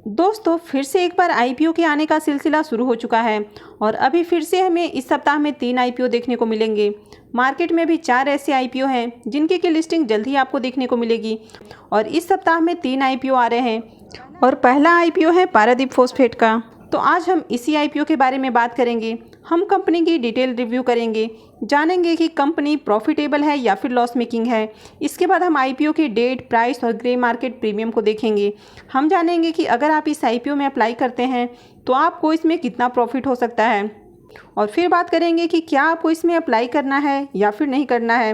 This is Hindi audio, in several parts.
दोस्तों फिर से एक बार आईपीओ के आने का सिलसिला शुरू हो चुका है और अभी फिर से हमें इस सप्ताह में 3 आईपीओ देखने को मिलेंगे। मार्केट में भी 4 ऐसे आईपीओ हैं जिनकी की लिस्टिंग जल्द ही आपको देखने को मिलेगी और इस सप्ताह में 3 आईपीओ आ रहे हैं और पहला आईपीओ है पारादीप फॉस्फेट का। तो आज हम इसी आईपीओ के बारे में बात करेंगे। हम कंपनी की डिटेल रिव्यू करेंगे, जानेंगे कि कंपनी प्रॉफिटेबल है या फिर लॉस मेकिंग है। इसके बाद हम आईपीओ की डेट, प्राइस और ग्रे मार्केट प्रीमियम को देखेंगे। हम जानेंगे कि अगर आप इस आईपीओ में अप्लाई करते हैं तो आपको इसमें कितना प्रॉफिट हो सकता है और फिर बात करेंगे कि क्या आपको इसमें अप्लाई करना है या फिर नहीं करना है।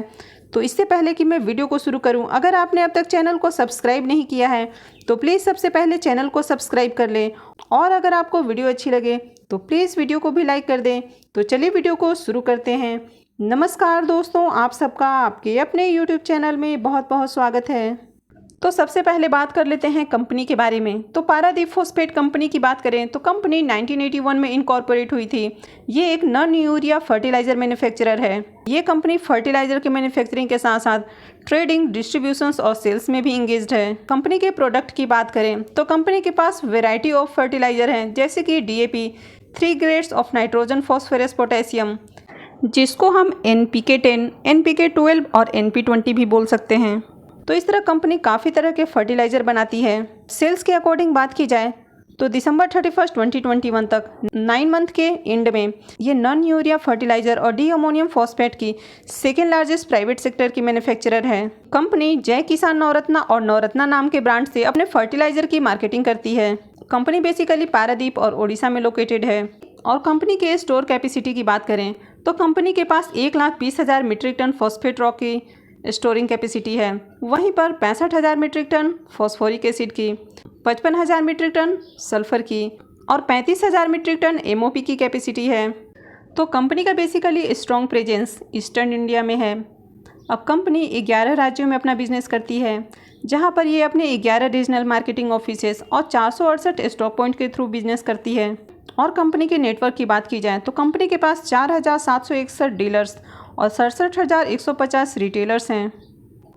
तो इससे पहले कि मैं वीडियो को शुरू करूं, अगर आपने अब तक चैनल को सब्सक्राइब नहीं किया है तो प्लीज़ सबसे पहले चैनल को सब्सक्राइब कर लें और अगर आपको वीडियो अच्छी लगे तो प्लीज़ वीडियो को भी लाइक कर दें। तो चलिए वीडियो को शुरू करते हैं। नमस्कार दोस्तों, आप सबका आपके अपने यूट्यूब चैनल में बहुत बहुत स्वागत है। तो सबसे पहले बात कर लेते हैं कंपनी के बारे में। तो पारादीप फॉस्फेट कंपनी की बात करें तो कंपनी 1981 में इनकॉर्पोरेट हुई थी। ये एक नॉन यूरिया फर्टिलाइजर मैन्युफैक्चरर है। ये कंपनी फर्टिलाइजर के मैन्युफैक्चरिंग के साथ साथ ट्रेडिंग, डिस्ट्रीब्यूशंस और सेल्स में भी इंगेज्ड है। कंपनी के प्रोडक्ट की बात करें तो कंपनी के पास वेराइटी ऑफ फर्टिलाइजर हैं, जैसे कि DAP, 3 grades of nitrogen, phosphorus, potassium, जिसको हम एनपीके 10, एनपीके 12 और NP20 भी बोल सकते हैं। तो इस तरह कंपनी काफ़ी तरह के फर्टिलाइज़र बनाती है। सेल्स के अकॉर्डिंग बात की जाए तो दिसंबर 31, 2021 तक 9 मंथ के एंड में ये नॉन यूरिया फर्टिलाइजर और डी अमोनियम फॉस्फेट की सेकेंड लार्जेस्ट प्राइवेट सेक्टर की मैन्युफैक्चरर है। कंपनी जय किसान नवरत्ना और नवरत्ना नाम के ब्रांड से अपने फर्टिलाइजर की मार्केटिंग करती है। कंपनी बेसिकली पारादीप और ओडिशा में लोकेटेड है। और कंपनी के स्टोर कैपेसिटी की बात करें तो कंपनी के पास 1,20,000 मीट्रिक टन फॉस्फेट रॉक की स्टोरिंग कैपेसिटी है। वहीं पर 65,000 मीट्रिक टन फॉस्फोरिक एसिड की, 55,000 मीट्रिक टन सल्फर की और 35,000 मीट्रिक टन एमओपी की कैपेसिटी है। तो कंपनी का basically strong presence eastern India में है। अब कंपनी 11 राज्यों में अपना बिजनेस करती है, जहां पर ये अपने 11 रीजनल मार्केटिंग ऑफिसेस और 468 स्टॉक पॉइंट के थ्रू बिजनेस करती है। और कंपनी के नेटवर्क की बात की जाए तो कंपनी के पास 4,761 डीलर्स और 67,150 रिटेलर्स हैं।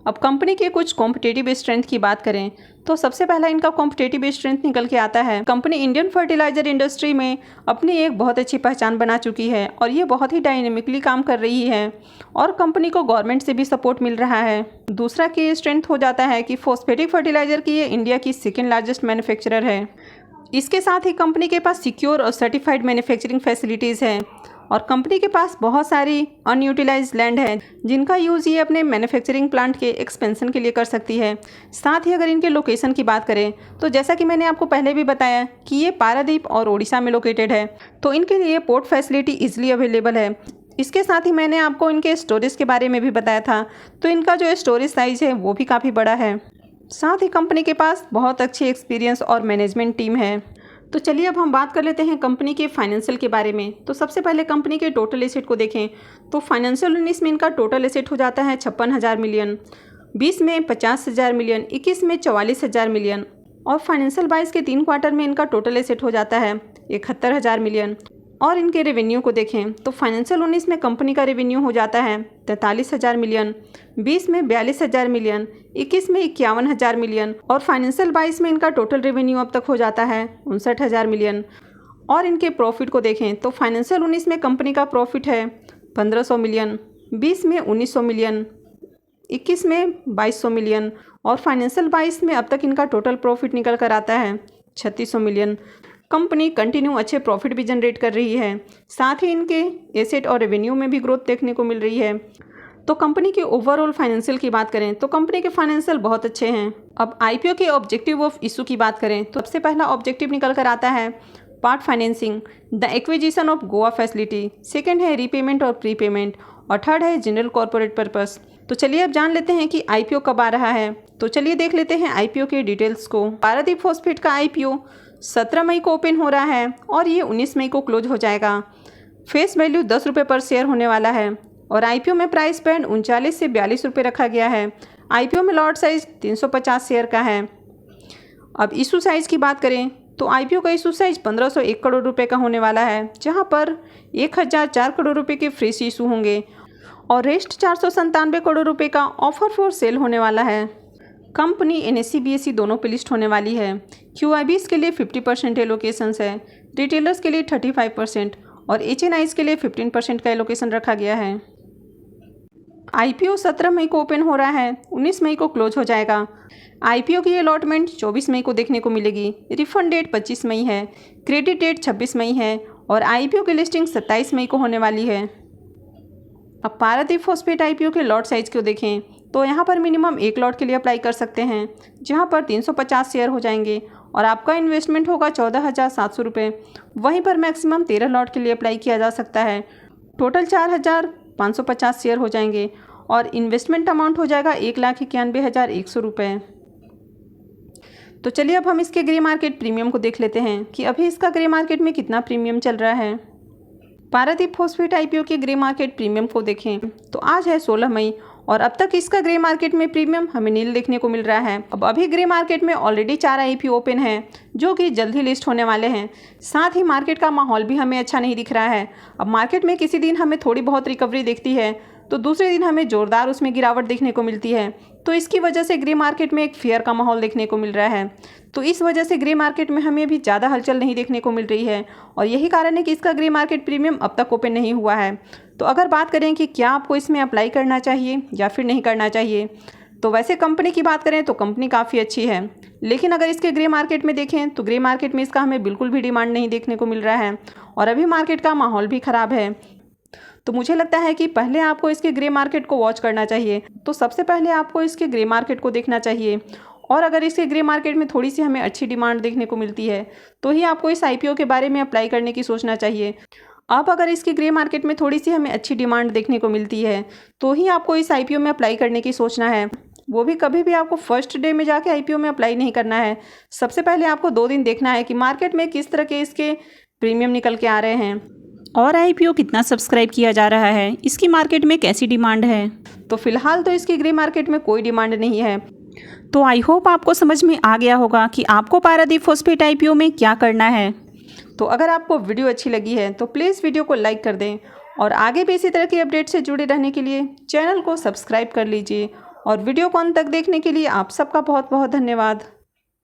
अब कंपनी के कुछ कॉम्पिटिटिव स्ट्रेंथ की बात करें तो सबसे पहला इनका कॉम्पिटिटिव स्ट्रेंथ निकल के आता है। कंपनी इंडियन फर्टिलाइजर इंडस्ट्री में अपनी एक बहुत अच्छी पहचान बना चुकी है और ये बहुत ही डायनेमिकली काम कर रही है और कंपनी को गवर्नमेंट से भी सपोर्ट मिल रहा है। दूसरा की स्ट्रेंथ हो जाता है कि फॉस्फेटिक फर्टिलाइजर की ये इंडिया की सेकेंड लार्जेस्ट मैन्युफैक्चरर है। इसके साथ ही कंपनी के पास सिक्योर और सर्टिफाइड मैन्युफैक्चरिंग फैसिलिटीज़ हैं और कंपनी के पास बहुत सारी अनयूटिलाइज्ड लैंड है जिनका यूज़ ये अपने मैन्युफैक्चरिंग प्लांट के एक्सपेंशन के लिए कर सकती है। साथ ही अगर इनके लोकेशन की बात करें तो जैसा कि मैंने आपको पहले भी बताया कि ये पारादीप और ओडिशा में लोकेटेड है, तो इनके लिए पोर्ट फैसिलिटी ईजिली अवेलेबल है। इसके साथ ही मैंने आपको इनके स्टोरेज के बारे में भी बताया था, तो इनका जो स्टोरेज साइज है वो भी काफ़ी बड़ा है। साथ ही कंपनी के पास बहुत अच्छी एक्सपीरियंस और मैनेजमेंट टीम है। तो चलिए अब हम बात कर लेते हैं कंपनी के फाइनेंशियल के बारे में। तो सबसे पहले कंपनी के टोटल एसेट को देखें तो फाइनेंशियल 19 में इनका टोटल एसेट हो जाता है 56,000 मिलियन, 20 में 50,000 मिलियन, 21 में 44,000 मिलियन और फाइनेंशियल 22 के 3 क्वार्टर में इनका टोटल एसेट हो जाता है 71,000 मिलियन। और इनके रेवेन्यू को देखें तो फाइनेंशियल 19 में कंपनी का रेवेन्यू हो जाता है 43,000 मिलियन, 20 में 42,000 मिलियन, 21 में 51,000 मिलियन और फाइनेंशियल 22 में इनका टोटल रेवेन्यू अब तक हो जाता है 59,000 मिलियन। और इनके प्रॉफिट को देखें तो फाइनेंशियल 19 में कंपनी का प्रॉफिट है 1,500 मिलियन, 20 में 1,900 मिलियन, 21 में 2,200 मिलियन और फाइनेंशियल 22 में अब तक इनका टोटल प्रॉफिट निकल कर आता है 3,600 मिलियन। कंपनी कंटिन्यू अच्छे प्रॉफिट भी जनरेट कर रही है, साथ ही इनके एसेट और रेवेन्यू में भी ग्रोथ देखने को मिल रही है। तो कंपनी के ओवरऑल फाइनेंशियल की बात करें तो कंपनी के फाइनेंशियल बहुत अच्छे हैं। अब आईपीओ के ऑब्जेक्टिव ऑफ इशू की बात करें तो सबसे पहला ऑब्जेक्टिव निकल कर आता है part financing, the acquisition of Goa facility, second है रीपेमेंट और प्रीपेमेंट और थर्ड है जनरल कॉर्पोरेट पर्पस। तो चलिए अब जान लेते हैं कि आईपीओ कब आ रहा है। तो चलिए देख लेते हैं आईपीओ के डिटेल्स को। पारादीप फॉस्फेट का आईपीओ 17 मई को ओपन हो रहा है और ये 19 मई को क्लोज हो जाएगा। फेस वैल्यू 10 रुपये पर शेयर होने वाला है और आईपीओ में प्राइस बैंड 39 से 42 रुपये रखा गया है। आईपीओ में लॉट साइज 350 शेयर का है। अब इशू साइज़ की बात करें तो आईपीओ का इशू साइज 1,501 करोड़ रुपए का होने वाला है, जहां पर 1,004 करोड़ रुपए के फ्रेश इशू होंगे और रेस्ट 497 करोड़ रुपए का ऑफर फॉर सेल होने वाला है। कंपनी NSE BSE दोनों पे लिस्ट होने वाली है। QIBs के लिए 50% एलोकेशंस है, रिटेलर्स के लिए 35% और HNIs के लिए 15% का एलोकेशन रखा गया है। IPO 17 मई को ओपन हो रहा है, 19 मई को क्लोज हो जाएगा। IPO की अलॉटमेंट 24 मई को देखने को मिलेगी। रिफंड डेट 25 मई है, क्रेडिट डेट 26 मई है और IPO की लिस्टिंग 27 मई को होने वाली है। अब पारादीप फॉस्फेट IPO के लॉट साइज़ को देखें तो यहाँ पर मिनिमम 1 लॉट के लिए अप्लाई कर सकते हैं, जहाँ पर 350 शेयर हो जाएंगे और आपका इन्वेस्टमेंट होगा 14,700 रुपये। वहीं पर मैक्सिमम 13 लॉट के लिए अप्लाई किया जा सकता है। टोटल 4,550 शेयर हो जाएंगे और इन्वेस्टमेंट अमाउंट हो जाएगा 1,91,100 रुपये। तो चलिए अब हम इसके ग्रे मार्केट प्रीमियम को देख लेते हैं कि अभी इसका ग्रे मार्केट में कितना प्रीमियम चल रहा है। पारादीप फॉस्फेट IPO के ग्रे मार्केट प्रीमियम को देखें तो आज है 16 मई और अब तक इसका ग्रे मार्केट में प्रीमियम हमें नील देखने को मिल रहा है। अब अभी ग्रे मार्केट में ऑलरेडी 4 IPO ओपन हैं जो कि जल्द ही लिस्ट होने वाले हैं। साथ ही मार्केट का माहौल भी हमें अच्छा नहीं दिख रहा है। अब मार्केट में किसी दिन हमें थोड़ी बहुत रिकवरी दिखती है तो दूसरे दिन हमें ज़ोरदार उसमें गिरावट देखने को मिलती है। तो इसकी वजह से ग्रे मार्केट में एक फेयर का माहौल देखने को मिल रहा है। तो इस वजह से ग्रे मार्केट में हमें अभी ज़्यादा हलचल नहीं देखने को मिल रही है और यही कारण है कि इसका ग्रे मार्केट प्रीमियम अब तक ओपन नहीं हुआ है। तो अगर बात करें कि क्या आपको इसमें अप्लाई करना चाहिए या फिर नहीं करना चाहिए, तो वैसे कंपनी की बात करें तो कंपनी काफ़ी अच्छी है, लेकिन अगर इसके ग्रे मार्केट में देखें तो ग्रे मार्केट में इसका हमें बिल्कुल भी डिमांड नहीं देखने को मिल रहा है और अभी मार्केट का माहौल भी ख़राब है। तो मुझे लगता है कि पहले आपको इसके ग्रे मार्केट को वॉच करना चाहिए। तो सबसे पहले आपको इसके ग्रे मार्केट को देखना चाहिए और अगर इसके ग्रे मार्केट में थोड़ी सी हमें अच्छी डिमांड देखने को मिलती है तो ही आपको इस IPO के बारे में अप्लाई करने की सोचना चाहिए। अब अगर इसकी ग्रे मार्केट में थोड़ी सी हमें अच्छी डिमांड देखने को मिलती है तो ही आपको इस IPO में अप्लाई करने की सोचना है। वो भी कभी भी आपको फर्स्ट डे में जाके IPO में अप्लाई नहीं करना है। सबसे पहले आपको 2 दिन देखना है कि मार्केट में किस तरह के इसके प्रीमियम निकल के आ रहे हैं और IPO कितना सब्सक्राइब किया जा रहा है, इसकी मार्केट में कैसी डिमांड है। तो फिलहाल तो इसकी ग्रे मार्केट में कोई डिमांड नहीं है। तो आई होप आपको समझ में आ गया होगा कि आपको पारादीप फॉस्फेट IPO में क्या करना है। तो अगर आपको वीडियो अच्छी लगी है तो प्लीज़ वीडियो को लाइक कर दें और आगे भी इसी तरह की अपडेट से जुड़े रहने के लिए चैनल को सब्सक्राइब कर लीजिए और वीडियो को अंत तक देखने के लिए आप सबका बहुत बहुत धन्यवाद।